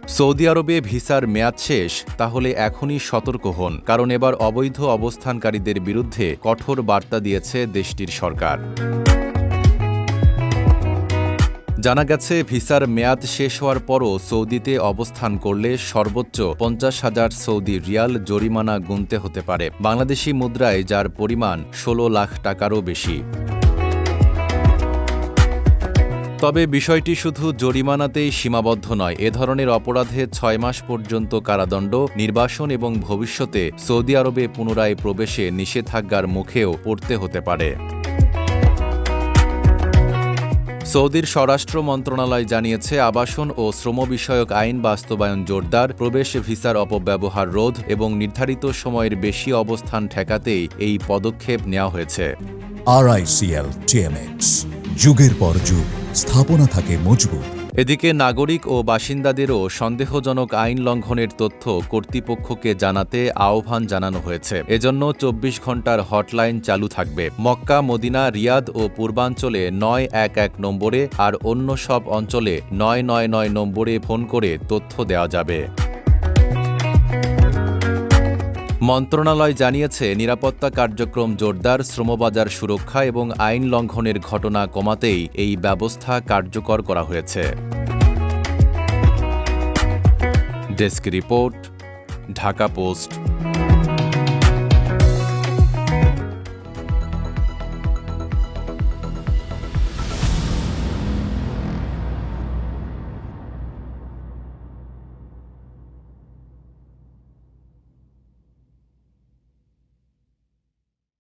Saudi আরবে ভিসার মেয়াদ শেষ, তাহলে এখনই সতর্ক হন, কারণ এবার অবৈধ অবস্থানকারীদের বিরুদ্ধে কঠোর বার্তা দিয়েছে দেশটির সরকার। জানা গেছে, ভিসার মেয়াদ শেষ হওয়ার পরও সৌদিতে অবস্থান করলে সর্বোচ্চ 50,000 সৌদি রিয়াল জরিমানা গুনতে হতে পারে, বাংলাদেশি মুদ্রায় যার পরিমাণ 16 লাখ টাকারও বেশি। তবে বিষয়টি শুধু জরিমানাতেই সীমাবদ্ধ নয়। এ ধরনের অপরাধে 6 মাস পর্যন্ত কারাদণ্ড, নির্বাসন এবং ভবিষ্যতে সৌদি আরবে পুনরায় প্রবেশে নিষেধাজ্ঞার মুখেও পড়তে হতে পারে। সৌদির স্বরাষ্ট্র মন্ত্রণালয় জানিয়েছে, আবাসন ও শ্রম বিষয়ক আইন বাস্তবায়ন জোরদার, প্রবেশ ভিসার অপব্যবহার রোধ এবং নির্ধারিত সময়ের বেশি অবস্থান ঠেকাতেই এই পদক্ষেপ নেওয়া হয়েছে। RICL TMX, যুগের পর যুগ স্থাপনা থাকে মজবুত। এদিকে নাগরিক ও বাসিন্দাদেরও সন্দেহজনক আইন লঙ্ঘনের তথ্য কর্তৃপক্ষকে জানাতে আহ্বান জানানো হয়েছে। এজন্য 24 ঘণ্টার হটলাইন চালু থাকবে। মক্কা, মদিনা, রিয়াদ ও পূর্বাঞ্চলে 911 নম্বরে আর অন্য সব অঞ্চলে 999 নম্বরে ফোন করে তথ্য দেওয়া যাবে। মন্ত্রণালয় জানিয়েছে, নিরাপত্তা কার্যক্রম জোরদার, শ্রমবাজার সুরক্ষা এবং আইন লঙ্ঘনের ঘটনা কমাতেই এই ব্যবস্থা কার্যকর করা হয়েছে। Desk report, Dhaka post.